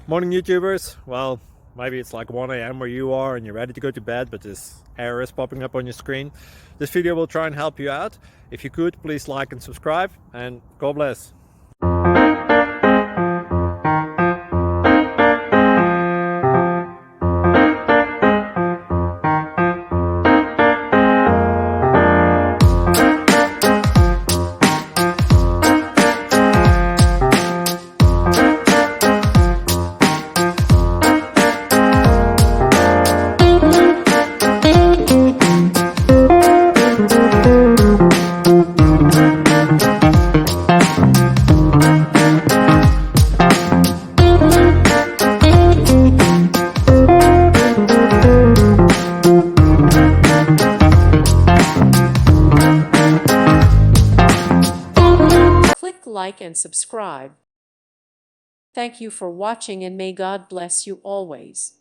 Morning, YouTubers. Well, maybe it's like 1 a.m. where you are and you're ready to go to bed, but this error is popping up on your screen. This video will try and help you out. If you could, please like and subscribe, and God bless. Click like and subscribe. Thank you for watching, and may God bless you always.